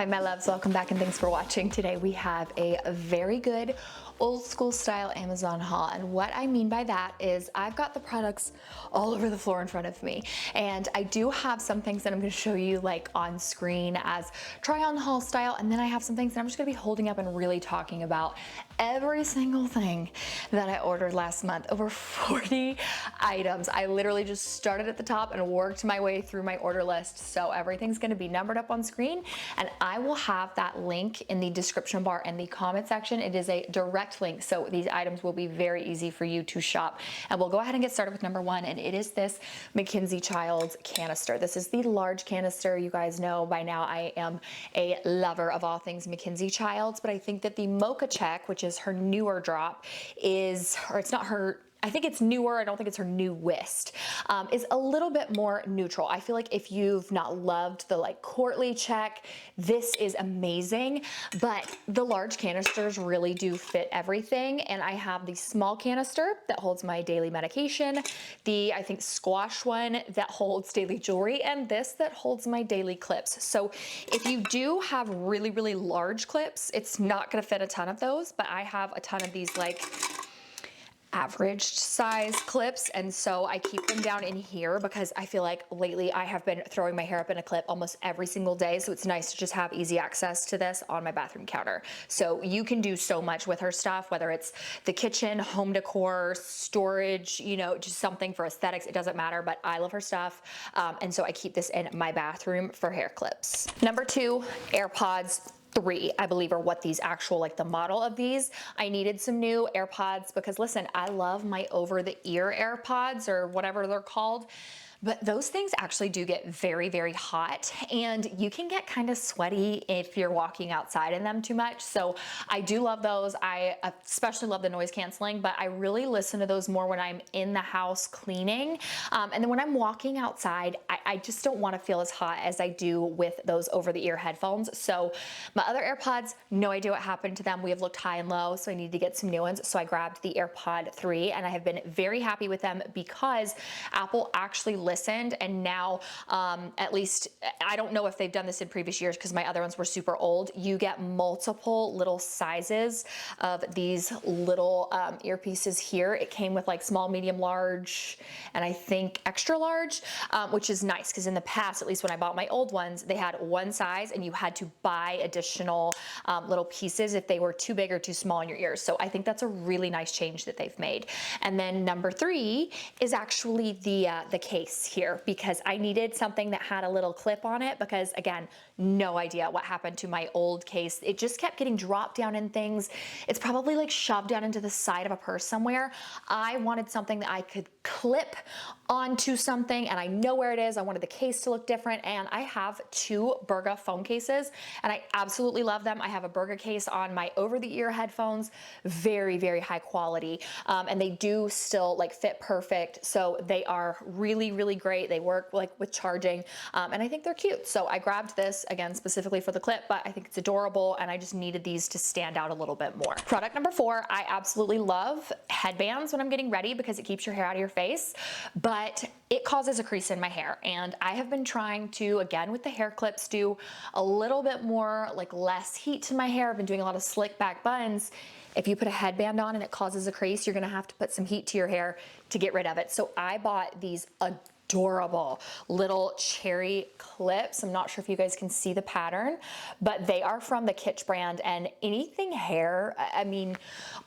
Hi my loves, welcome back and thanks for watching. Today we have a very good old school style Amazon haul, and what I mean by that is I've got the products all over the floor in front of me, and I do have some things that I'm going to show you like on screen as try on haul style, and then I have some things that I'm just going to be holding up and really talking about every single thing that I ordered last month. Over 40 items. I literally just started at the top and worked my way through my order list, so everything's going to be numbered up on screen, and I will have that link in the description bar and the comment section. It is a direct link, so these items will be very easy for you to shop. And we'll go ahead and get started with number one, and it is this McKinsey Childs canister. This is the large canister. You guys know by now I am a lover of all things McKinsey Childs, but I think that the Mocha Check, which is her newer drop, is, or it's not her, I think it's newer, I don't think it's her newest, is a little bit more neutral. I feel like if you've not loved the like courtly check, this is amazing, but the large canisters really do fit everything. And I have the small canister that holds my daily medication, the, I think, squash one that holds daily jewelry, and this that holds my daily clips. So if you do have really, really large clips, it's not gonna fit a ton of those, but I have a ton of these like average size clips, and so I keep them down in here because I feel like lately I have been throwing my hair up in a clip almost every single day, so it's nice to just have easy access to this on my bathroom counter. So you can do so much with her stuff, whether it's the kitchen, home decor, storage, you know, just something for aesthetics, it doesn't matter, but I love her stuff, and so I keep this in my bathroom for hair clips. Number two, AirPods 3, I believe, are what these actual, like the model of these. I needed some new AirPods because listen, I love my over the ear AirPods or whatever they're called, but those things actually do get very, very hot, and you can get kind of sweaty if you're walking outside in them too much. So I do love those. I especially love the noise canceling, but I really listen to those more when I'm in the house cleaning. And then when I'm walking outside, I just don't want to feel as hot as I do with those over the ear headphones. So my other AirPods, no idea what happened to them. We have looked high and low, so I need to get some new ones. So I grabbed the AirPod 3, and I have been very happy with them because Apple actually listened, and now at least, I don't know if they've done this in previous years because my other ones were super old, you get multiple little sizes of these little earpieces here. It came with like small, medium, large, and I think extra large, which is nice because in the past, at least when I bought my old ones, they had one size and you had to buy additional little pieces if they were too big or too small in your ears. So I think that's a really nice change that they've made. And then number three is actually the case here, because I needed something that had a little clip on it, because again, no idea what happened to my old case. It just kept getting dropped down in things. It's probably like shoved down into the side of a purse somewhere. I wanted something that I could clip onto something, and I know where it is. I wanted the case to look different, and I have two Berga phone cases, and I absolutely love them. I have a Berga case on my over-the-ear headphones, very, very high quality, and they do still like fit perfect. So they are really, really great. They work like with charging, and I think they're cute. So I grabbed this again specifically for the clip, but I think it's adorable, and I just needed these to stand out a little bit more. Product number four, I absolutely love headbands when I'm getting ready because it keeps your hair out of your face, but it causes a crease in my hair, and I have been trying to, again with the hair clips, do a little bit more like less heat to my hair. I've been doing a lot of slick back buns. If you put a headband on and it causes a crease, you're gonna have to put some heat to your hair to get rid of it. So I bought these adorable little cherry clips. I'm not sure if you guys can see the pattern, but they are from the Kitsch brand, and anything hair, I mean,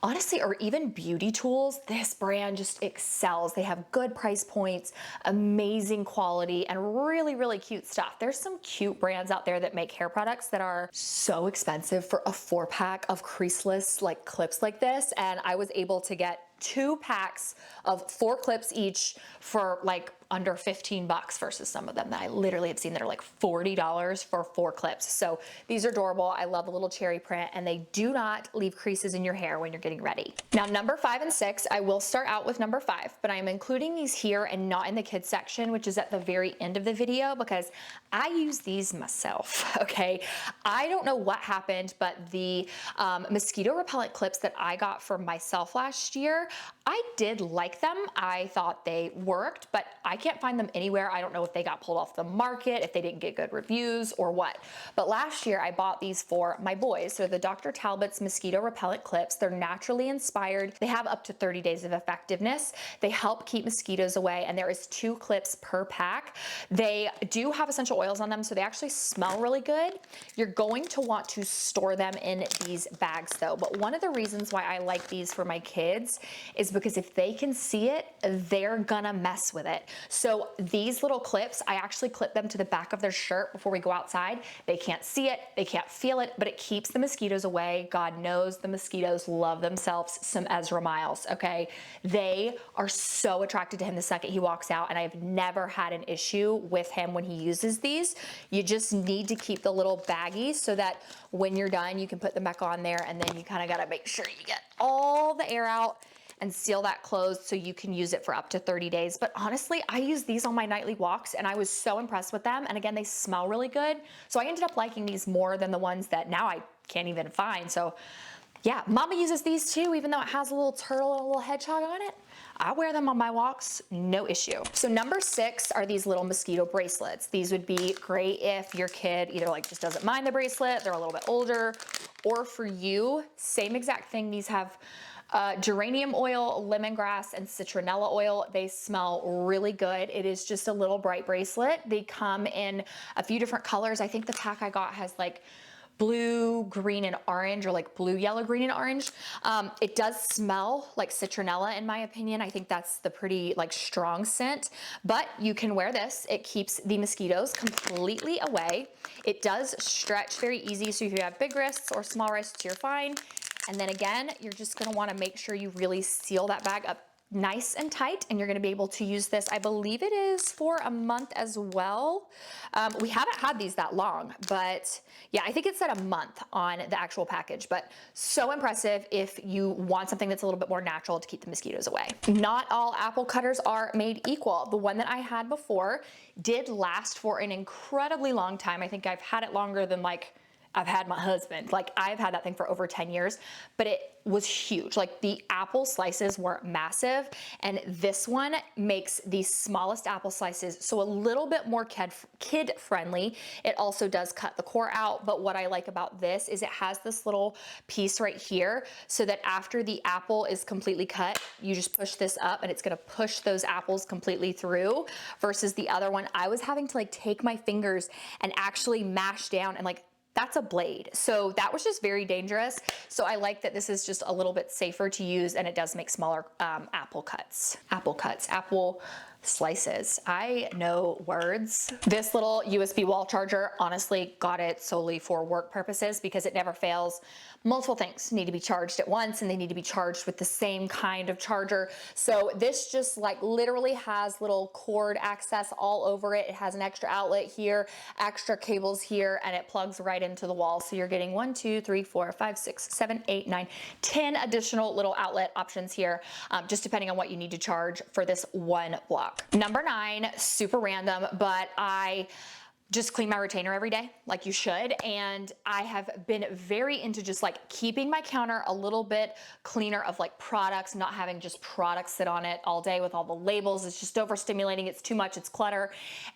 honestly, or even beauty tools, this brand just excels. They have good price points, amazing quality, and really, really cute stuff. There's some cute brands out there that make hair products that are so expensive for a 4-pack of creaseless like clips like this, and I was able to get 2 packs of 4 clips each for like under 15 bucks versus some of them that I literally have seen that are like $40 for 4 clips. So these are adorable. I love the little cherry print, and they do not leave creases in your hair when you're getting ready. Now, number 5 and 6, I will start out with number 5, but I'm including these here and not in the kids section, which is at the very end of the video, because I use these myself, okay? I don't know what happened, but the mosquito repellent clips that I got for myself last year, year. I did like them. I thought they worked, but I can't find them anywhere. I don't know if they got pulled off the market, if they didn't get good reviews or what. But last year I bought these for my boys. So the Dr. Talbot's Mosquito Repellent Clips. They're naturally inspired. They have up to 30 days of effectiveness. They help keep mosquitoes away, and there is 2 clips per pack. They do have essential oils on them, so they actually smell really good. You're going to want to store them in these bags though. But one of the reasons why I like these for my kids is because if they can see it, they're gonna mess with it. So these little clips, I actually clip them to the back of their shirt before we go outside. They can't see it, they can't feel it, but it keeps the mosquitoes away. God knows the mosquitoes love themselves some Ezra Miles, okay? They are so attracted to him the second he walks out, and I've never had an issue with him when he uses these. You just need to keep the little baggies so that when you're done, you can put them back on there, and then you kind of got to make sure you get all the air out and seal that closed so you can use it for up to 30 days. But honestly, I use these on my nightly walks and I was so impressed with them. And again, they smell really good. So I ended up liking these more than the ones that now I can't even find. So yeah, Mama uses these too, even though it has a little turtle and a little hedgehog on it. I wear them on my walks, no issue. So number 6 are these little mosquito bracelets. These would be great if your kid either like just doesn't mind the bracelet, they're a little bit older, or for you, same exact thing. These have geranium oil, lemongrass, and citronella oil. They smell really good. It is just a little bright bracelet. They come in a few different colors. I think the pack I got has like blue, green, and orange, or like blue, yellow, green, and orange. It does smell like citronella in my opinion. I think that's the pretty like strong scent, but you can wear this. It keeps the mosquitoes completely away. It does stretch very easy. So if you have big wrists or small wrists, you're fine. And then again, you're just gonna wanna make sure you really seal that bag up nice and tight, and you're gonna be able to use this. I believe it is for a month as well. We haven't had these that long, but yeah, I think it said a month on the actual package, but so impressive if you want something that's a little bit more natural to keep the mosquitoes away. Not all apple cutters are made equal. The one that I had before did last for an incredibly long time. I think I've had it longer than like I've had my husband. Like I've had that thing for over 10 years, but it was huge. Like the apple slices were massive, and this one makes the smallest apple slices, so a little bit more kid friendly. It also does cut the core out, but what I like about this is it has this little piece right here so that after the apple is completely cut, you just push this up and it's gonna push those apples completely through, versus the other one, I was having to like take my fingers and actually mash down, and like that's a blade. So that was just very dangerous. So I like that this is just a little bit safer to use, and it does make smaller apple slices. I know words. This little USB wall charger, honestly got it solely for work purposes because it never fails. Multiple things need to be charged at once, and they need to be charged with the same kind of charger. So this just like literally has little cord access all over it. It has an extra outlet here, extra cables here, and it plugs right into the wall. So you're getting 1, 2, 3, 4, 5, 6, 7, 8, 9, 10 additional little outlet options here, just depending on what you need to charge for this one block. Number 9, super random, but I just clean my retainer every day like you should. And I have been very into just like keeping my counter a little bit cleaner of like products, not having just products sit on it all day with all the labels. It's just overstimulating. It's too much. It's clutter.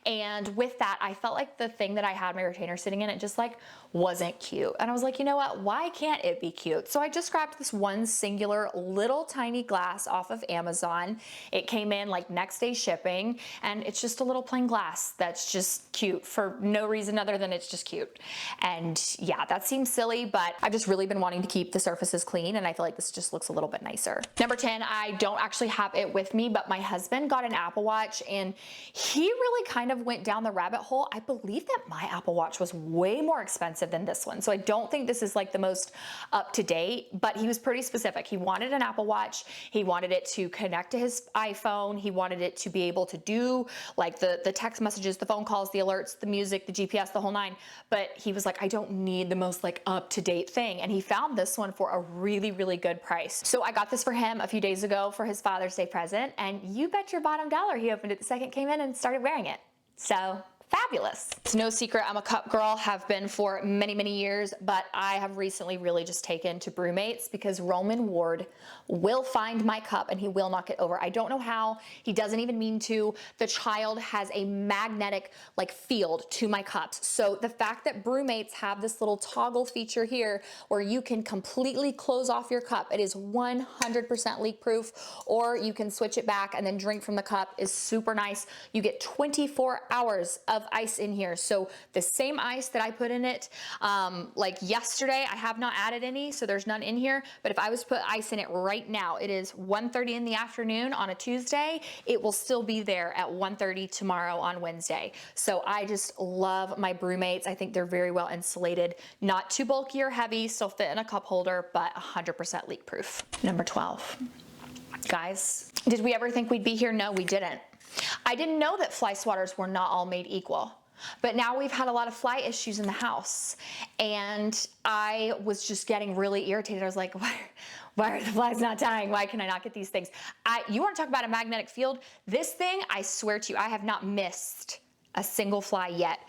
And with that, I felt like the thing that I had my retainer sitting in, it just like wasn't cute. And I was like, you know what? Why can't it be cute? So I just grabbed this one singular little tiny glass off of Amazon. It came in like next day shipping, and it's just a little plain glass that's just cute for no reason other than it's just cute. And yeah, that seems silly, but I've just really been wanting to keep the surfaces clean, and I feel like this just looks a little bit nicer. Number 10, I don't actually have it with me, but my husband got an Apple Watch, and he really kind of went down the rabbit hole. I believe that my Apple Watch was way more expensive than this one, so I don't think this is like the most up to date, but he was pretty specific. He wanted an Apple Watch. He wanted it to connect to his iPhone. He wanted it to be able to do like the text messages, the phone calls, the alerts, the music, the GPS, the whole nine. But he was like, I don't need the most like up-to-date thing. And he found this one for a really, really good price. So I got this for him a few days ago for his Father's Day present, and you bet your bottom dollar he opened it the second it came in and started wearing it. So fabulous. It's no secret I'm a cup girl, have been for many, many years, but I have recently really just taken to Brumates because Roman Ward will find my cup and he will knock it over. I don't know how, he doesn't even mean to. The child has a magnetic like field to my cups. So the fact that Brumates have this little toggle feature here where you can completely close off your cup, it is 100% leak proof, or you can switch it back and then drink from the cup, is super nice. You get 24 hours of ice in here. So the same ice that I put in it, like yesterday, I have not added any, so there's none in here. But if I was to put ice in it right now, it is 1:30 in the afternoon on a Tuesday. It will still be there at 1:30 tomorrow on Wednesday. So I just love my Brumates. I think they're very well insulated, not too bulky or heavy, still fit in a cup holder, but 100% leak proof. Number 12. Guys, did we ever think we'd be here? No, we didn't. I didn't know that fly swatters were not all made equal, but now we've had a lot of fly issues in the house and I was just getting really irritated. I was like, why are the flies not dying? Why can I not get these things? You want to talk about a magnetic field? This thing, I swear to you, I have not missed a single fly yet,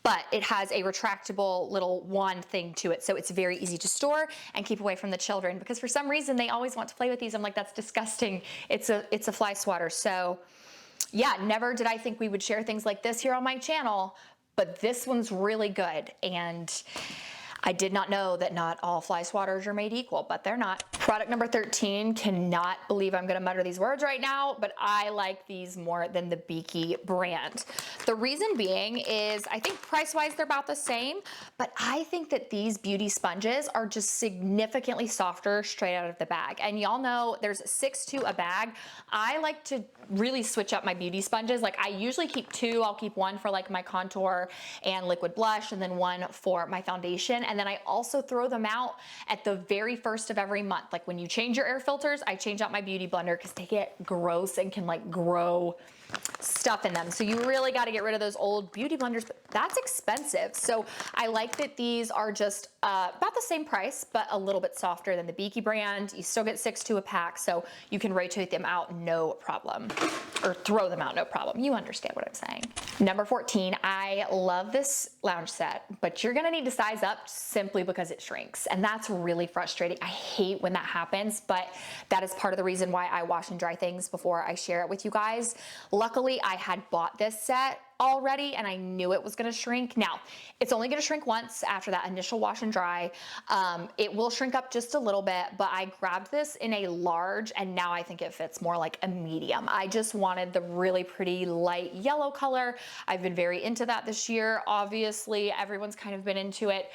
but it has a retractable little wand thing to it. So it's very easy to store and keep away from the children because for some reason they always want to play with these. I'm like, that's disgusting. It's a fly swatter. So yeah, never did I think we would share things like this here on my channel, but this one's really good. And I did not know that not all fly swatters are made equal, but they're not. Product number 13, cannot believe I'm gonna mutter these words right now, but I like these more than the Beaky brand. The reason being is I think price-wise they're about the same, but I think that these beauty sponges are just significantly softer straight out of the bag. And y'all know there's 6 to a bag. I like to really switch up my beauty sponges. Like I usually keep 2, I'll keep 1 for like my contour and liquid blush and then 1 for my foundation. And then I also throw them out at the very first of every month. Like when you change your air filters, I change out my beauty blender because they get gross and can like grow stuff in them. So you really got to get rid of those old beauty blenders, but that's expensive. So I like that these are just about the same price, but a little bit softer than the Beaky brand. You still get 6 to a pack, so you can rotate them out no problem, or throw them out no problem. You understand what I'm saying. Number 14, I love this lounge set, but you're gonna need to size up simply because it shrinks. And that's really frustrating. I hate when that happens, but that is part of the reason why I wash and dry things before I share it with you guys. Luckily, I had bought this set already and I knew it was gonna shrink. Now, it's only gonna shrink once after that initial wash and dry. It will shrink up just a little bit, but I grabbed this in a large and now I think it fits more like a medium. I just wanted the really pretty light yellow color. I've been very into that this year. Obviously, everyone's kind of been into it.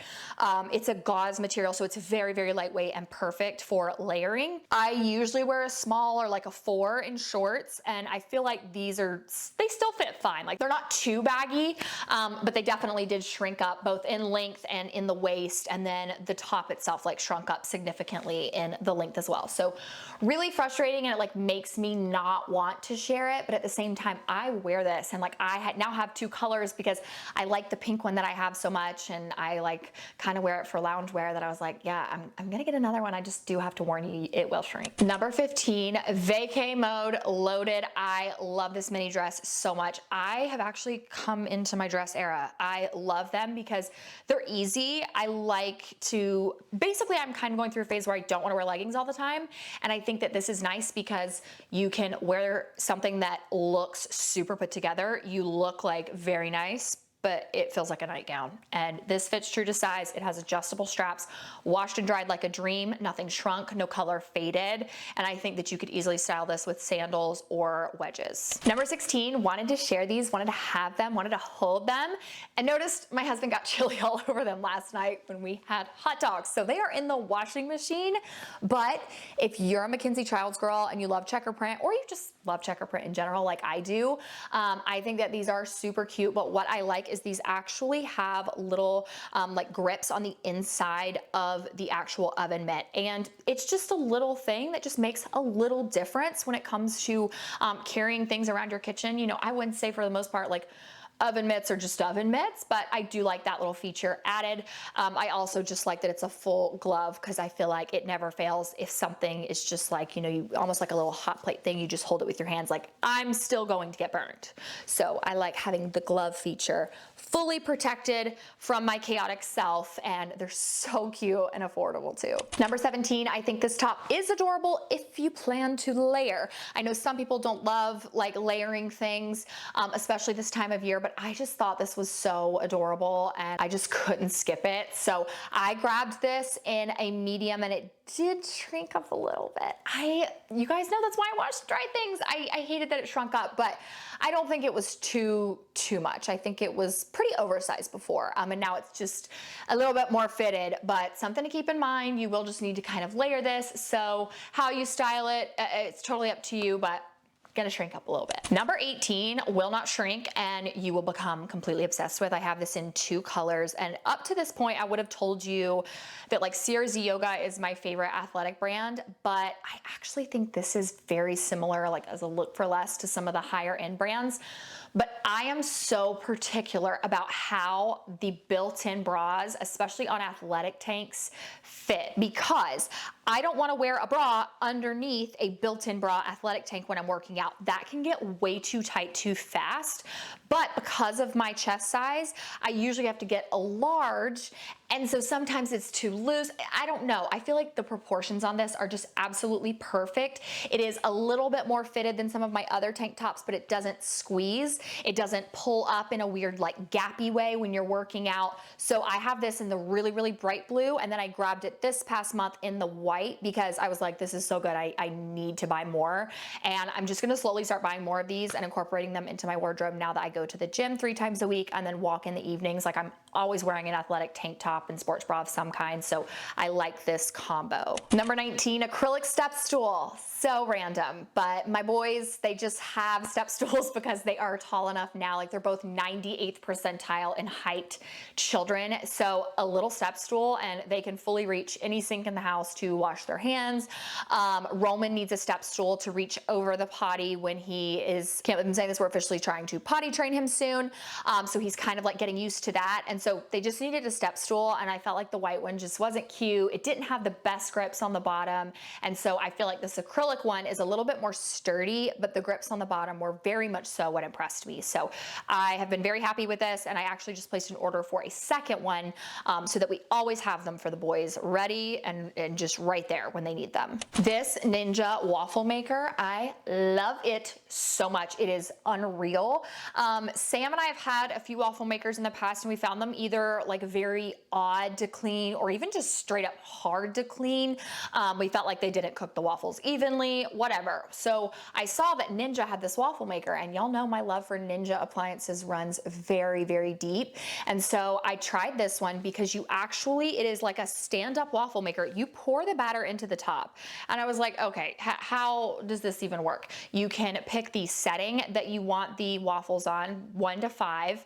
It's a gauze material, so it's very, very lightweight and perfect for layering. I usually wear a small or like a 4 in shorts, and I feel like they still fit fine. Like they're not too baggy, but they definitely did shrink up both in length and in the waist, and then the top itself like shrunk up significantly in the length as well. So really frustrating, and it like makes me not want to share it, but at the same time I wear this and like I now have 2 colors because I like the pink one that I have so much, and I like kind of wear it for loungewear that I was like, yeah, I'm gonna get another one. I just do have to warn you, it will shrink. Number 15, vacay mode loaded. I love this mini dress so much. I have actually come into my dress era. I love them because they're easy. I like to, basically I'm kind of going through a phase where I don't want to wear leggings all the time. And I think that this is nice because you can wear something that looks super put together. You look like very nice, but it feels like a nightgown. And this fits true to size. It has adjustable straps, washed and dried like a dream, nothing shrunk, no color faded. And I think that you could easily style this with sandals or wedges. Number 16, wanted to share these, wanted to have them, wanted to hold them, and noticed my husband got chili all over them last night when we had hot dogs. So they are in the washing machine, but if you're a Mackenzie Childs girl and you love checker print, or you just love checker print in general like I do, I think that these are super cute. But what I like is these actually have little like grips on the inside of the actual oven mitt, and it's just a little thing that just makes a little difference when it comes to carrying things around your kitchen. You know, I wouldn't say for the most part like oven mitts are just oven mitts, but I do like that little feature added. I also just like that it's a full glove because I feel like it never fails. If something is just like, you know, you almost like a little hot plate thing, you just hold it with your hands, like I'm still going to get burned. So I like having the glove feature fully protected from my chaotic self, and they're so cute and affordable too. Number 17, I think this top is adorable if you plan to layer. I know some people don't love like layering things, especially this time of year, but I just thought this was so adorable and I just couldn't skip it. So I grabbed this in a medium and it did shrink up a little bit. You guys know that's why I wash dry things. I hated that it shrunk up, but I don't think it was too much. I think it was pretty oversized before, and now it's just a little bit more fitted, but something to keep in mind. You will just need to kind of layer this. So how you style it, it's totally up to you, but gonna shrink up a little bit. Number 18 will not shrink and you will become completely obsessed with. I have this in 2 colors, and up to this point I would have told you that like Sierra Yoga is my favorite athletic brand, but I actually think this is very similar, like as a look for less, to some of the higher end brands. But I am so particular about how the built-in bras, especially on athletic tanks, fit, because I don't want to wear a bra underneath a built-in bra athletic tank when I'm working out. That can get way too tight too fast. But because of my chest size, I usually have to get a large, and so sometimes it's too loose. I don't know. I feel like the proportions on this are just absolutely perfect. It is a little bit more fitted than some of my other tank tops, but it doesn't squeeze. It doesn't pull up in a weird like gappy way when you're working out. So I have this in the really, really bright blue, and then I grabbed it this past month in the white because I was like, this is so good. I need to buy more. And I'm just gonna slowly start buying more of these and incorporating them into my wardrobe now that I go to the gym 3 times a week and then walk in the evenings. Like I'm always wearing an athletic tank top and sports bra of some kind. So I like this combo. Number 19, acrylic step stool. So random, but my boys, they just have step stools because they are tall enough now. Like they're both 98th percentile in height children. So a little step stool and they can fully reach any sink in the house to wash their hands. Roman needs a step stool to reach over the potty when he is, can't believe I'm saying this, we're officially trying to potty train him soon. So he's kind of like getting used to that. And so they just needed a step stool, and I felt like the white one just wasn't cute. It didn't have the best grips on the bottom. And so I feel like this acrylic one is a little bit more sturdy, but the grips on the bottom were very much so what impressed me. So I have been very happy with this, and I actually just placed an order for a second one so that we always have them for the boys ready and just right there when they need them. This Ninja waffle maker, I love it so much. It is unreal. Sam and I have had a few waffle makers in the past, and we found them either like very odd to clean or even just straight up hard to clean. We felt like they didn't cook the waffles evenly, whatever. So I saw that Ninja had this waffle maker, and y'all know my love for Ninja appliances runs very, very deep. And so I tried this one because it is like a stand-up waffle maker. You pour the batter into the top. And I was like, okay, how does this even work? You can pick the setting that you want the waffles on, 1 to 5.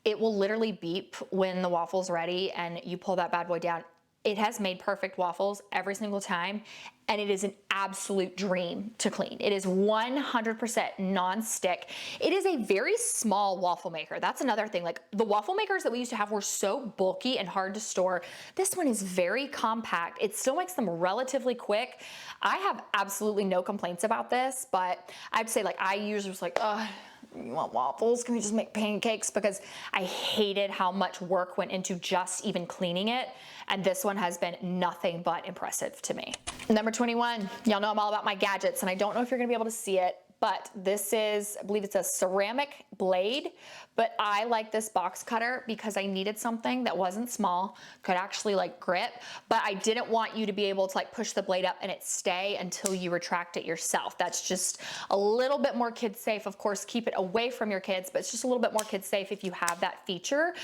It will literally beep when the waffle's ready, and you pull that bad boy down. It has made perfect waffles every single time, and it is an absolute dream to clean. It is 100% non-stick. It is a very small waffle maker. That's another thing. Like the waffle makers that we used to have were so bulky and hard to store. This one is very compact. It still makes them relatively quick. I have absolutely no complaints about this, but I'd say like I usually was like, oh, you want waffles? Can we just make pancakes? Because I hated how much work went into just even cleaning it. And this one has been nothing but impressive to me. Number 21, y'all know I'm all about my gadgets, and I don't know if you're gonna be able to see it, but this is, I believe it's a ceramic blade, but I like this box cutter because I needed something that wasn't small, could actually like grip, but I didn't want you to be able to like push the blade up and it stay until you retract it yourself. That's just a little bit more kid safe. Of course, keep it away from your kids, but it's just a little bit more kid safe if you have that feature.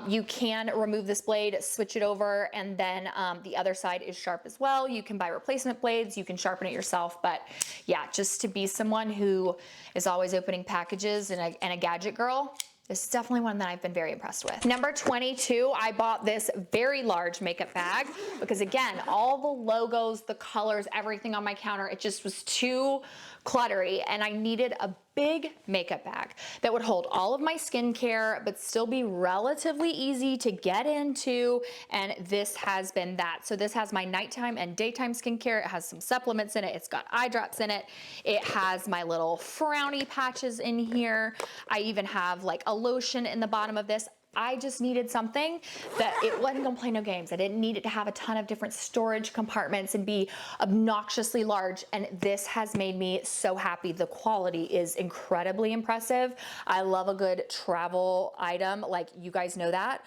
You can remove this blade, switch it over, and then the other side is sharp as well. You can buy replacement blades, you can sharpen it yourself, but yeah, just to be someone who is always opening packages and a gadget girl, this is definitely one that I've been very impressed with. Number 22, I bought this very large makeup bag because again, all the logos, the colors, everything on my counter, it just was too cluttery, and I needed a big makeup bag that would hold all of my skincare, but still be relatively easy to get into. And this has been that. So this has my nighttime and daytime skincare. It has some supplements in it. It's got eye drops in it. It has my little frowny patches in here. I even have like a lotion in the bottom of this. I just needed something that it wasn't gonna play no games. I didn't need it to have a ton of different storage compartments and be obnoxiously large. And this has made me so happy. The quality is incredibly impressive. I love a good travel item. Like, you guys know that.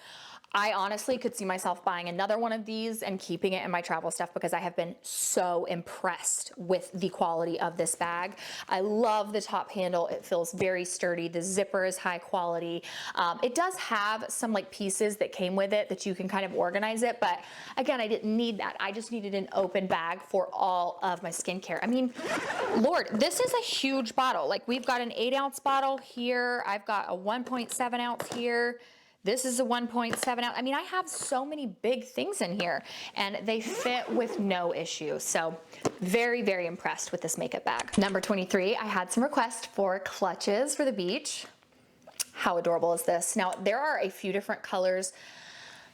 I honestly could see myself buying another one of these and keeping it in my travel stuff because I have been so impressed with the quality of this bag. I love the top handle. It feels very sturdy. The zipper is high quality. It does have some like pieces that came with it that you can kind of organize it, but again, I didn't need that. I just needed an open bag for all of my skincare. I mean, Lord, this is a huge bottle. Like, we've got an 8-ounce bottle here. I've got a 1.7 ounce here. This is a 1.7 ounce. I mean, I have so many big things in here and they fit with no issue. So very, very impressed with this makeup bag. Number 23, I had some requests for clutches for the beach. How adorable is this? Now, there are a few different colors.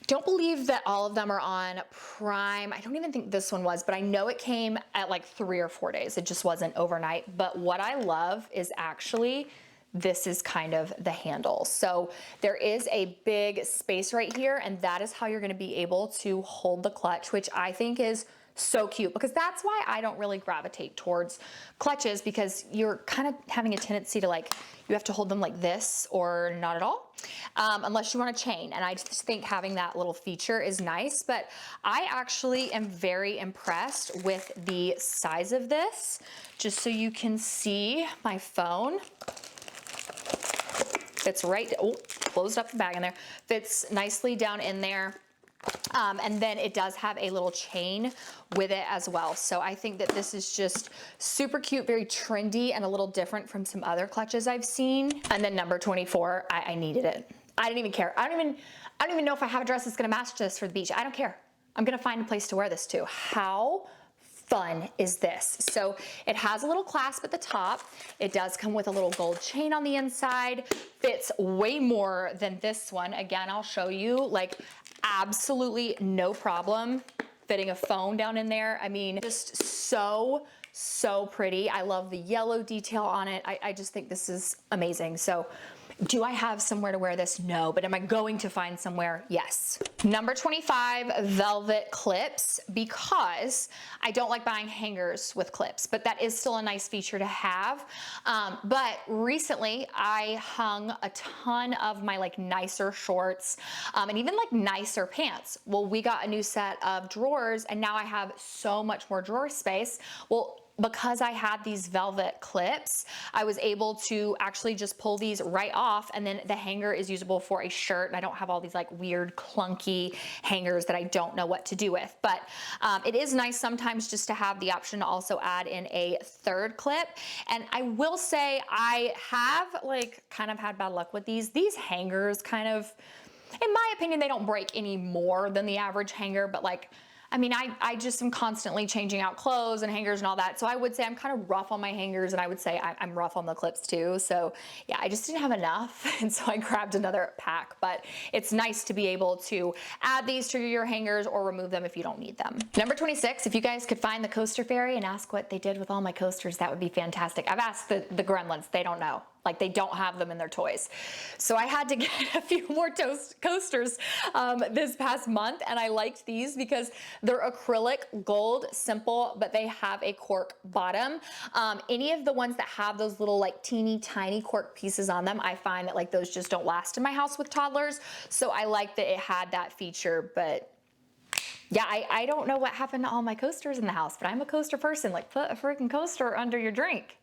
Don't believe that all of them are on Prime. I don't even think this one was, but I know it came at like 3 or 4 days. It just wasn't overnight. But what I love is actually this is kind of the handle. So there is a big space right here, and that is how you're gonna be able to hold the clutch, which I think is so cute, because that's why I don't really gravitate towards clutches, because you're kind of having a tendency to, like, you have to hold them like this or not at all, unless you want a chain. And I just think having that little feature is nice, but I actually am very impressed with the size of this. Just so you can see my phone. Fits right, oh, closed up the bag in there. Fits nicely down in there. And then it does have a little chain with it as well. So I think that this is just super cute, very trendy, and a little different from some other clutches I've seen. And then number 24, I needed it. I didn't even care. I don't even know if I have a dress that's gonna match this for the beach. I don't care. I'm gonna find a place to wear this to. How fun is this? So it has a little clasp at the top. It does come with a little gold chain on the inside. Fits way more than this one. Again, I'll show you, like, absolutely no problem fitting a phone down in there. I mean, just so pretty. I love the yellow detail on it. I just think this is amazing. So do I have somewhere to wear this? No, but am I going to find somewhere? Yes. Number 25, velvet clips, because I don't like buying hangers with clips, but that is still a nice feature to have. But recently I hung a ton of my like nicer shorts and even like nicer pants. Well, we got a new set of drawers and now I have so much more drawer space. Well, because I had these velvet clips, I was able to actually just pull these right off, and then the hanger is usable for a shirt, and I don't have all these like weird clunky hangers that I don't know what to do with. But it is nice sometimes just to have the option to also add in a third clip. And I will say I have like kind of had bad luck with these. These hangers kind of, in my opinion, they don't break any more than the average hanger, but like, I mean, I just am constantly changing out clothes and hangers and all that. So I would say I'm kind of rough on my hangers, and I would say I'm rough on the clips too. So yeah, I just didn't have enough. And so I grabbed another pack, but it's nice to be able to add these to your hangers or remove them if you don't need them. Number 26, if you guys could find the coaster fairy and ask what they did with all my coasters, that would be fantastic. I've asked the gremlins, they don't know. Like, they don't have them in their toys. So I had to get a few more coasters this past month, and I liked these because they're acrylic, gold, simple, but they have a cork bottom. Any of the ones that have those little like teeny tiny cork pieces on them, I find that like those just don't last in my house with toddlers. So I like that it had that feature, but yeah, I don't know what happened to all my coasters in the house, but I'm a coaster person. Like, put a freaking coaster under your drink.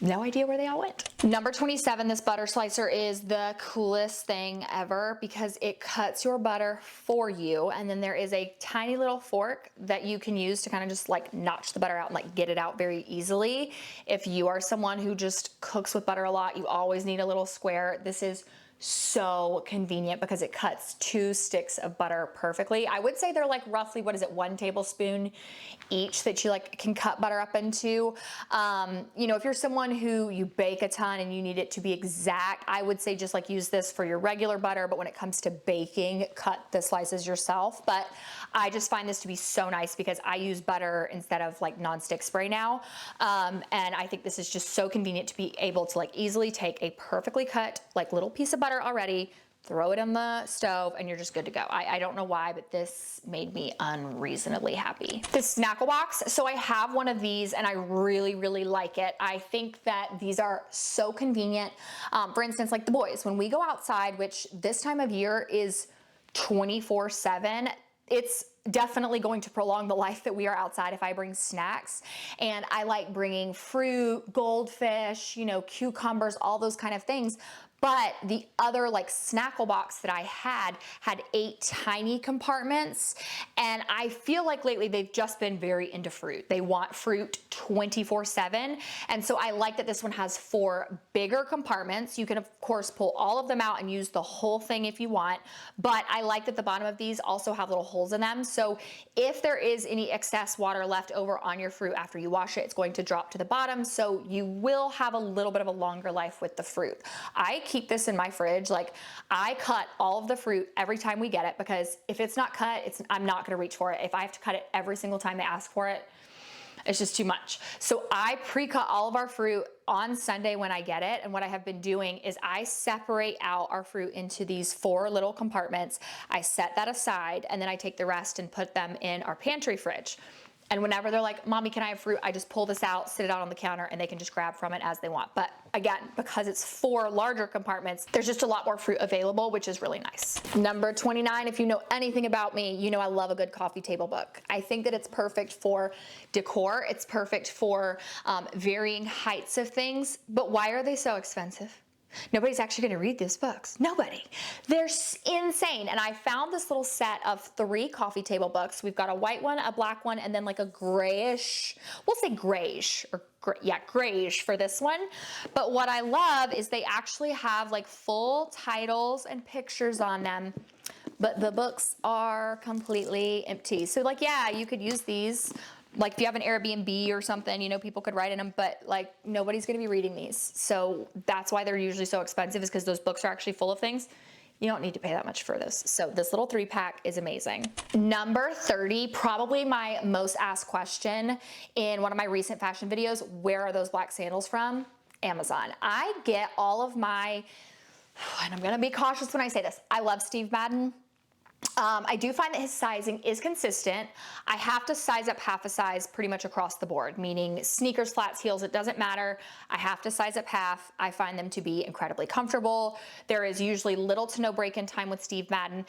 No idea where they all went. Number 27, this butter slicer is the coolest thing ever because it cuts your butter for you. And then there is a tiny little fork that you can use to kind of just like notch the butter out and like get it out very easily. If you are someone who just cooks with butter a lot, you always need a little square. This is so convenient because it cuts 2 sticks of butter perfectly. I would say they're like roughly, what is it, 1 tablespoon each that you like can cut butter up into. You know, if you're someone who you bake a ton and you need it to be exact, I would say just like use this for your regular butter, but when it comes to baking, cut the slices yourself. But I just find this to be so nice because I use butter instead of like nonstick spray now. And I think this is just so convenient to be able to like easily take a perfectly cut like little piece of butter already, throw it on the stove, and you're just good to go. I don't know why, but this made me unreasonably happy. This Snackle Box, so I have one of these and I really, really like it. I think that these are so convenient. For instance, like the boys, when we go outside, which this time of year is 24/7, it's definitely going to prolong the life that we are outside if I bring snacks. And I like bringing fruit, goldfish, you know, cucumbers, all those kind of things. But the other like Snackle Box that I had 8 tiny compartments. And I feel like lately they've just been very into fruit. They want fruit 24/7. And so I like that this one has 4 bigger compartments. You can of course pull all of them out and use the whole thing if you want. But I like that the bottom of these also have little holes in them. So if there is any excess water left over on your fruit after you wash it, it's going to drop to the bottom. So you will have a little bit of a longer life with the fruit. I keep this in my fridge. Like I cut all of the fruit every time we get it because if it's not cut, I'm not gonna reach for it. If I have to cut it every single time they ask for it, it's just too much. So I pre-cut all of our fruit on Sunday when I get it. And what I have been doing is I separate out our fruit into these 4 little compartments. I set that aside and then I take the rest and put them in our pantry fridge. And whenever they're like, Mommy, can I have fruit? I just pull this out, sit it out on the counter, and they can just grab from it as they want. But again, because it's 4 larger compartments, there's just a lot more fruit available, which is really nice. Number 29, if you know anything about me, you know I love a good coffee table book. I think that it's perfect for decor. It's perfect for varying heights of things. But why are they so expensive? Nobody's actually going to read these books. Nobody. They're insane. And I found this little set of 3 coffee table books. We've got a white one, a black one, and then like a grayish, we'll say grayish or grayish for this one. But what I love is they actually have like full titles and pictures on them, but the books are completely empty. So like, yeah, you could use these. Like if you have an Airbnb or something, you know, people could write in them, but like nobody's going to be reading these. So that's why they're usually so expensive, is because those books are actually full of things. You don't need to pay that much for this. So this little 3-pack is amazing. Number 30, probably my most asked question in one of my recent fashion videos, where are those black sandals from? Amazon. I get all of my, and I'm going to be cautious when I say this, I love Steve Madden. I do find that his sizing is consistent. I have to size up half a size pretty much across the board, meaning sneakers, flats, heels, it doesn't matter. I have to size up half. I find them to be incredibly comfortable. There is usually little to no break-in time with Steve Madden.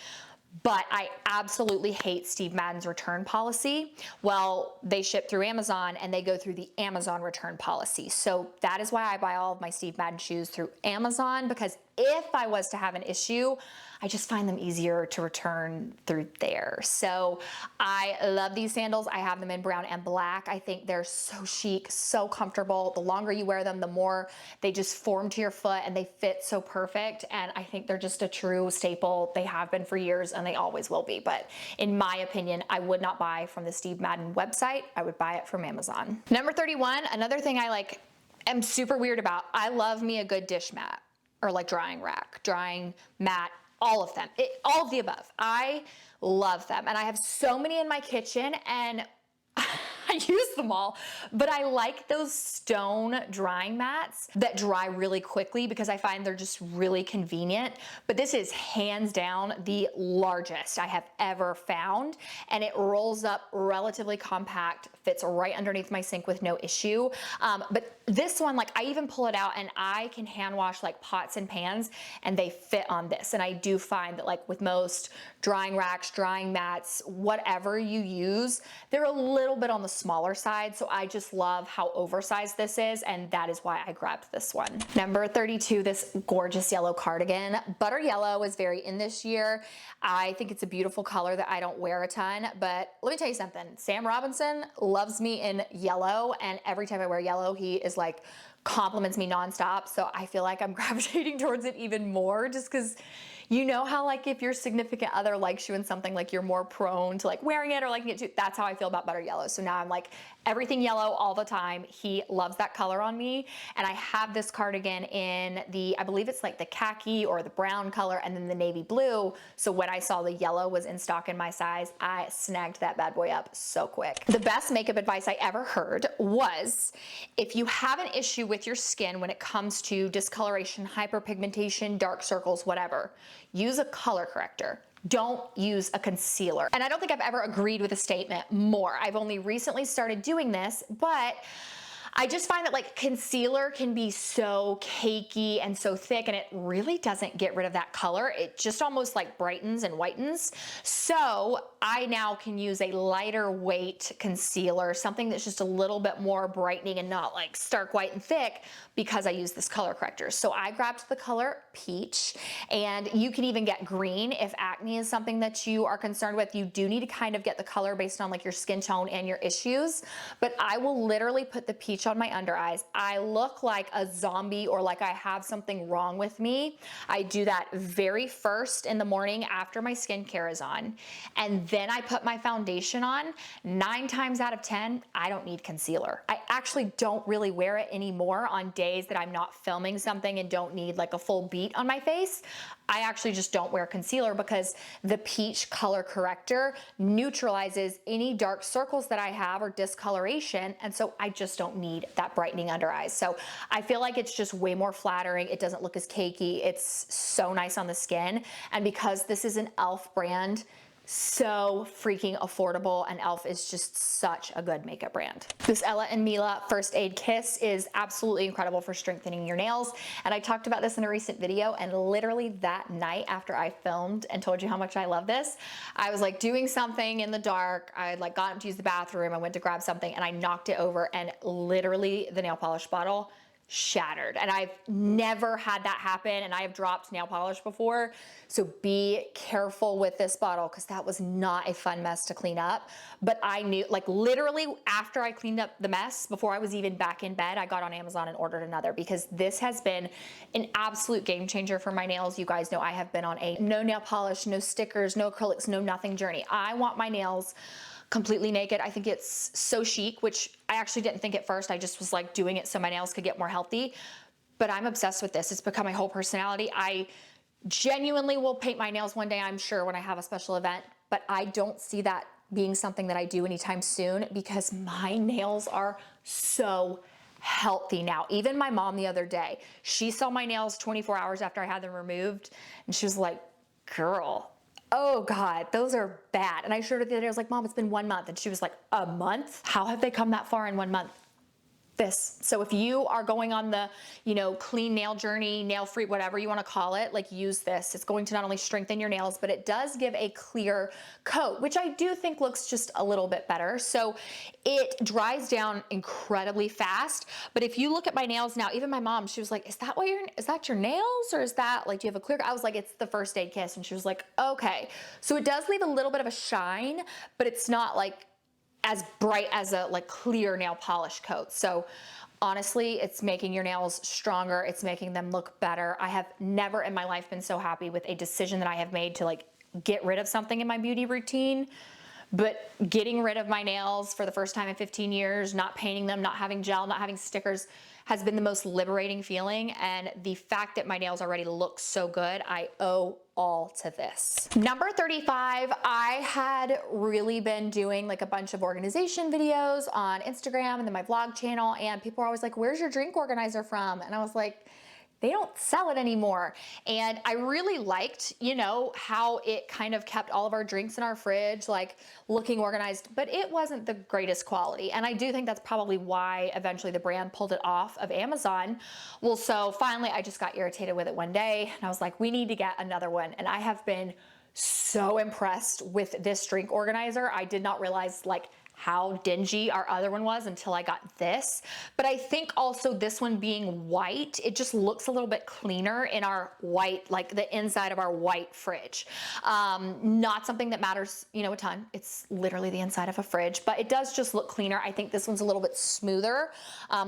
But I absolutely hate Steve Madden's return policy. Well, they ship through Amazon and they go through the Amazon return policy. So that is why I buy all of my Steve Madden shoes through Amazon, because if I was to have an issue, I just find them easier to return through there. So I love these sandals. I have them in brown and black. I think they're so chic, so comfortable. The longer you wear them, the more they just form to your foot and they fit so perfect. And I think they're just a true staple. They have been for years and they always will be. But in my opinion, I would not buy from the Steve Madden website. I would buy it from Amazon. Number 31, another thing I am super weird about. I love me a good dish mat, or like drying rack, drying mat, all of them, all of the above. I love them. And I have so many in my kitchen and I use them all, but I like those stone drying mats that dry really quickly because I find they're just really convenient. But this is hands down the largest I have ever found, and it rolls up relatively compact, fits right underneath my sink with no issue. But this one, I even pull it out and I can hand wash pots and pans and they fit on this. And I do find that with most drying racks, drying mats, whatever you use, they're a little bit on the smaller side. So I just love how oversized this is, and that is why I grabbed this one. Number 32, this gorgeous yellow cardigan. Butter yellow is very in this year. I think it's a beautiful color that I don't wear a ton, but let me tell you something. Sam Robinson loves me in yellow, and every time I wear yellow, he is compliments me nonstop. So I feel like I'm gravitating towards it even more, just because you know how like if your significant other likes you in something, like you're more prone to like wearing it or liking it too. That's how I feel about Butter Yellow. So now I'm like everything yellow all the time. He loves that color on me. And I have this cardigan in the, I believe it's like the khaki or the brown color, and then the navy blue. So when I saw the yellow was in stock in my size, I snagged that bad boy up so quick. The best makeup advice I ever heard was, if you have an issue with your skin when it comes to discoloration, hyperpigmentation, dark circles, whatever, use a color corrector. Don't use a concealer. And I don't think I've ever agreed with a statement more. I've only recently started doing this, but I just find that like concealer can be so cakey and so thick, and it really doesn't get rid of that color. It just almost like brightens and whitens. So I now can use a lighter weight concealer, something that's just a little bit more brightening and not like stark white and thick, because I use this color corrector. So I grabbed the color Peach, and you can even get green if acne is something that you are concerned with. You do need to kind of get the color based on like your skin tone and your issues, but I will literally put the Peach on my under eyes. I look like a zombie or like I have something wrong with me. I do that very first in the morning after my skincare is on, and then I put my foundation on. 9 times out of 10, I don't need concealer. I actually don't really wear it anymore on days that I'm not filming something and don't need like a full beat on my face. I actually just don't wear concealer because the Peach color corrector neutralizes any dark circles that I have or discoloration, and so I just don't need that brightening under eyes. So I feel like it's just way more flattering. It doesn't look as cakey. It's so nice on the skin, and because this is an e.l.f. brand, so freaking affordable, and e.l.f. is just such a good makeup brand. This Ella and Mila First Aid Kiss is absolutely incredible for strengthening your nails, and I talked about this in a recent video, and literally that night after I filmed and told you how much I love this, I was like doing something in the dark. I had like gotten up to use the bathroom. I went to grab something and I knocked it over, and literally the nail polish bottle shattered. And I've never had that happen, and I have dropped nail polish before. So be careful with this bottle, because that was not a fun mess to clean up. But I knew, like literally after I cleaned up the mess, before I was even back in bed, I got on Amazon and ordered another, because this has been an absolute game changer for my nails. You guys know I have been on a no nail polish, no stickers, no acrylics, no nothing journey. I want my nails completely naked. I think it's so chic, which I actually didn't think at first. I just was like doing it so my nails could get more healthy, but I'm obsessed with this. It's become my whole personality. I genuinely will paint my nails one day, I'm sure, when I have a special event, but I don't see that being something that I do anytime soon, because my nails are so healthy now. Even my mom the other day, she saw my nails 24 hours after I had them removed, and she was like, girl, oh God, those are bad. And I showed her the other day, I was like, Mom, it's been 1 month. And she was like, a month? How have they come that far in 1 month? This. So if you are going on the, you know, clean nail journey, nail free, whatever you want to call it, like use this. It's going to not only strengthen your nails, but it does give a clear coat, which I do think looks just a little bit better. So it dries down incredibly fast. But if you look at my nails now, even my mom, she was like, is that your nails? Or is that like, do you have a clear? I was like, it's the First Aid Kiss. And she was like, okay. So it does leave a little bit of a shine, but it's not like as bright as a like clear nail polish coat. So honestly, it's making your nails stronger. It's making them look better. I have never in my life been so happy with a decision that I have made to like get rid of something in my beauty routine. But getting rid of my nails for the first time in 15 years, not painting them, not having gel, not having stickers, has been the most liberating feeling. And the fact that my nails already look so good, I owe all to this. Number 35, I had really been doing like a bunch of organization videos on Instagram and then my vlog channel, and people are always like, where's your drink organizer from? And I was like, they don't sell it anymore. And I really liked, you know, how it kind of kept all of our drinks in our fridge, like looking organized, but it wasn't the greatest quality. And I do think that's probably why eventually the brand pulled it off of Amazon. Well, so finally I just got irritated with it one day, and I was like, we need to get another one. And I have been so impressed with this drink organizer. I did not realize like how dingy our other one was until I got this. But I think also this one being white, it just looks a little bit cleaner in our white, like the inside of our white fridge. Not something that matters, you know, a ton. It's literally the inside of a fridge, but it does just look cleaner. I think this one's a little bit smoother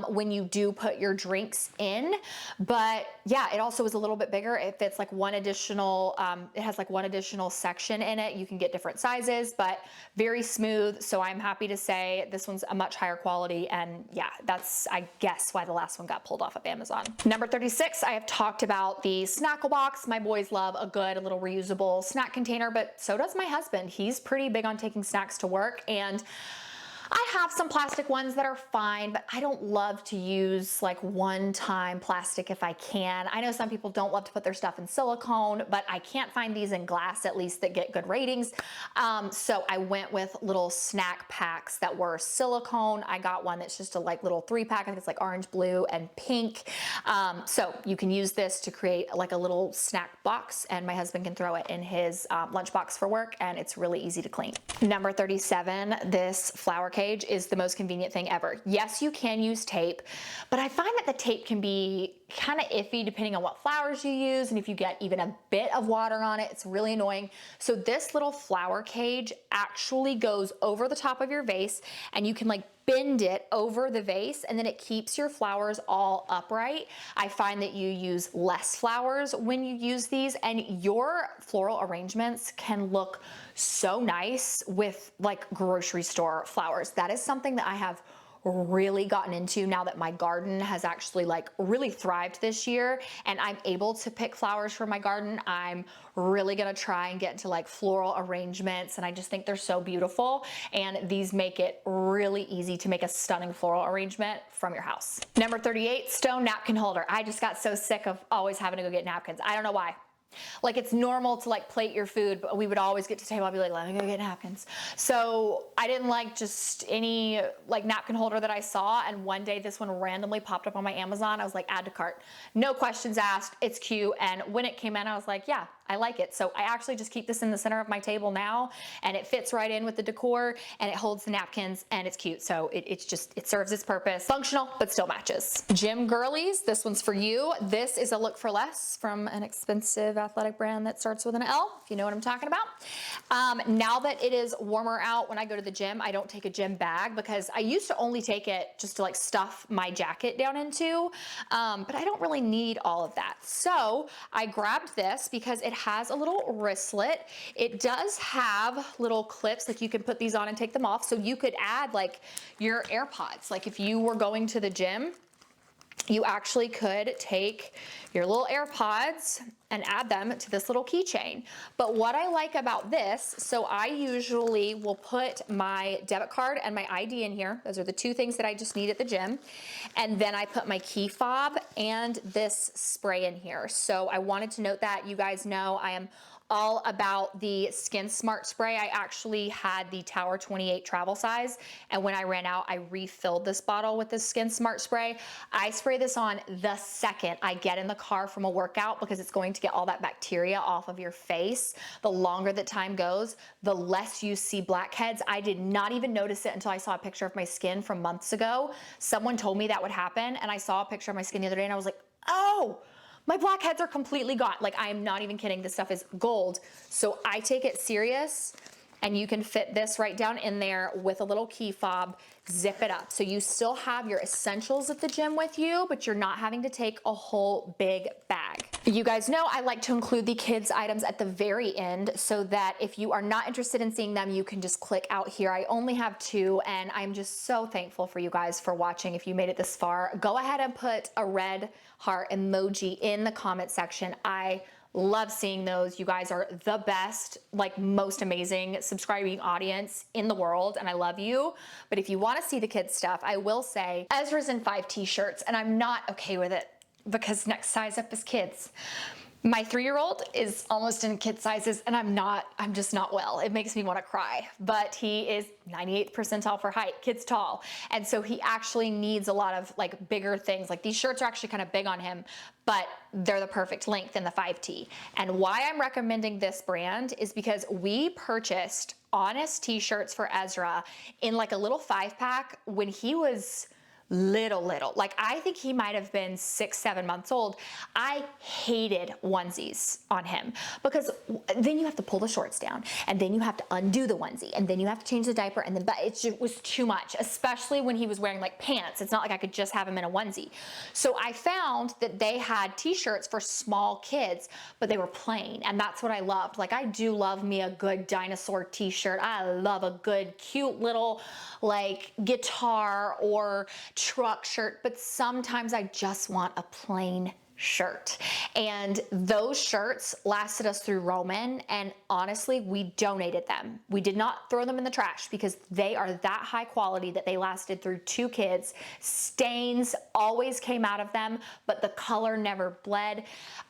when you do put your drinks in. But yeah, it also is a little bit bigger. It fits like one additional, it has like one additional section in it. You can get different sizes, but very smooth. So I'm happy to say this one's a much higher quality, and yeah, that's, I guess, why the last one got pulled off of Amazon. Number 36, I have talked about the Snackle Box. My boys love a good little reusable snack container, but so does my husband. He's pretty big on taking snacks to work, and I have some plastic ones that are fine, but I don't love to use like one-time plastic if I can. I know some people don't love to put their stuff in silicone, but I can't find these in glass, at least, that get good ratings. So I went with little snack packs that were silicone. I got one that's just a like little 3-pack. I think it's like orange, blue, and pink. So you can use this to create like a little snack box, and my husband can throw it in his lunchbox for work, and it's really easy to clean. Number 37, this flower cage is the most convenient thing ever. Yes, you can use tape, but I find that the tape can be kind of iffy depending on what flowers you use, and if you get even a bit of water on it, it's really annoying. So this little flower cage actually goes over the top of your vase, and you can like bend it over the vase, and then it keeps your flowers all upright. I find that you use less flowers when you use these, and your floral arrangements can look so nice with like grocery store flowers. That is something that I have really gotten into now that my garden has actually like really thrived this year, and I'm able to pick flowers for my garden. I'm really gonna try and get into like floral arrangements, and I just think they're so beautiful, and these make it really easy to make a stunning floral arrangement from your house. Number 38, stone napkin holder. I just got so sick of always having to go get napkins. I don't know why. Like, it's normal to like plate your food, but we would always get to table, I'd be like, let me go get napkins. So I didn't like just any like napkin holder that I saw, and one day this one randomly popped up on my Amazon. I was like, add to cart. No questions asked, it's cute. And when it came in, I was like, yeah, I like it. So I actually just keep this in the center of my table now, and it fits right in with the decor, and it holds the napkins, and it's cute. So it serves its purpose. Functional, but still matches. Gym girlies, this one's for you. This is a Look for Less from an expensive athletic brand that starts with an L, if you know what I'm talking about. Now that it is warmer out, when I go to the gym, I don't take a gym bag, because I used to only take it just to like stuff my jacket down into, but I don't really need all of that. So I grabbed this because it has a little wristlet. It does have little clips, like you can put these on and take them off. So you could add like your AirPods. Like if you were going to the gym, you actually could take your little AirPods and add them to this little keychain. But what I like about this, so I usually will put my debit card and my ID in here. Those are the two things that I just need at the gym. And then I put my key fob and this spray in here. So I wanted to note that. You guys know I am all about the Skin Smart spray. I actually had the Tower 28 travel size, and when I ran out, I refilled this bottle with the Skin Smart spray. I spray this on the second I get in the car from a workout, because it's going to get all that bacteria off of your face. The longer the time goes, the less you see blackheads. I did not even notice it until I saw a picture of my skin from months ago. Someone told me that would happen, and I saw a picture of my skin the other day, and I was like, oh, my blackheads are completely gone. Like, I am not even kidding. This stuff is gold. So I take it serious, and you can fit this right down in there with a little key fob, zip it up. So you still have your essentials at the gym with you, but you're not having to take a whole big bag. You guys know I like to include the kids items at the very end, so that if you are not interested in seeing them, you can just click out here. I only have 2, and I'm just so thankful for you guys for watching. If you made it this far, go ahead and put a red heart emoji in the comment section. I love seeing those. You guys are the best, like most amazing subscribing audience in the world, and I love you. But if you want to see the kids stuff, I will say Ezra's in 5 t-shirts, and I'm not okay with it, because next size up is kids. My 3-year-old is almost in kid sizes and I'm just not well. It makes me want to cry, but he is 98th percentile for height, kid's tall. And so he actually needs a lot of like bigger things. Like these shirts are actually kind of big on him, but they're the perfect length in the 5T. And why I'm recommending this brand is because we purchased Honest t-shirts for Ezra in like a little 5-pack when he was little. Like I think he might have been 6-7 months old. I hated onesies on him because then you have to pull the shorts down and then you have to undo the onesie and then you have to change the diaper and then, but it just was too much, especially when he was wearing like pants. It's not like I could just have him in a onesie. So I found that they had t-shirts for small kids, but they were plain. And that's what I loved. Like I do love me a good dinosaur t-shirt. I love a good, cute little like guitar or truck shirt, but sometimes I just want a plain shirt. And those shirts lasted us through Roman, and honestly, we donated them. We did not throw them in the trash because they are that high quality that they lasted through 2 kids. Stains always came out of them, but the color never bled.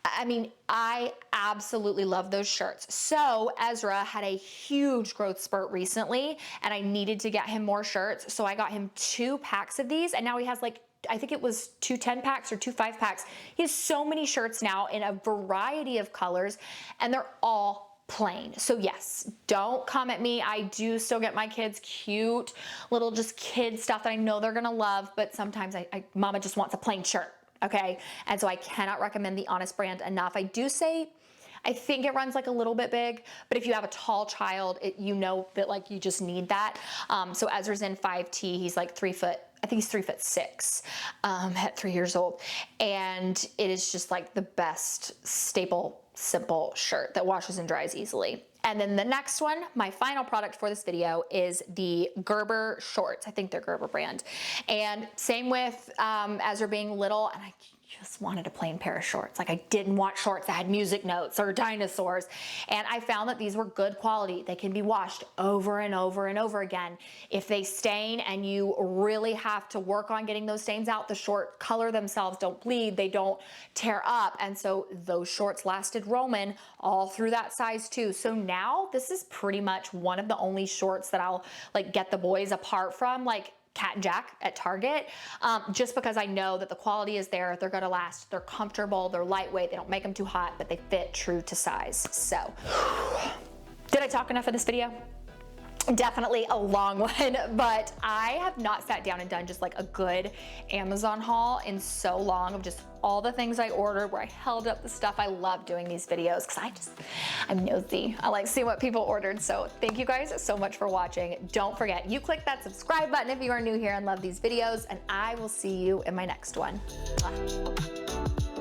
I mean, I absolutely love those shirts. So Ezra had a huge growth spurt recently, and I needed to get him more shirts. So I got him 2 packs of these, and now he has like, I think it was 2 10-packs or 2 5-packs. He has so many shirts now in a variety of colors, and they're all plain. So yes, don't come at me. I do still get my kids cute little just kid stuff that I know they're gonna love, but sometimes mama just wants a plain shirt, okay? And so I cannot recommend the Honest brand enough. I do say, I think it runs like a little bit big, but if you have a tall child, you know that like you just need that. So Ezra's in 5T, he's like 3 foot, I think he's 3'6", at 3 years old. And it is just like the best staple, simple shirt that washes and dries easily. And then the next one, my final product for this video, is the Gerber shorts. I think they're Gerber brand. And same with Ezra being little, and I just wanted a plain pair of shorts. Like I didn't want shorts that had music notes or dinosaurs. And I found that these were good quality. They can be washed over and over and over again. If they stain and you really have to work on getting those stains out, the short color themselves don't bleed, they don't tear up. And so those shorts lasted Roman all through that size too. So now this is pretty much one of the only shorts that I'll like get the boys apart from, like Cat and Jack at Target, just because I know that the quality is there, they're gonna last, they're comfortable, they're lightweight, they don't make them too hot, but they fit true to size. So, did I talk enough for this video? Definitely a long one, but I have not sat down and done just like a good Amazon haul in so long of just all the things I ordered where I held up the stuff. I love doing these videos because I'm nosy. I like seeing what people ordered. So thank you guys so much for watching. Don't forget, you click that subscribe button if you are new here and love these videos, and I will see you in my next one. Bye.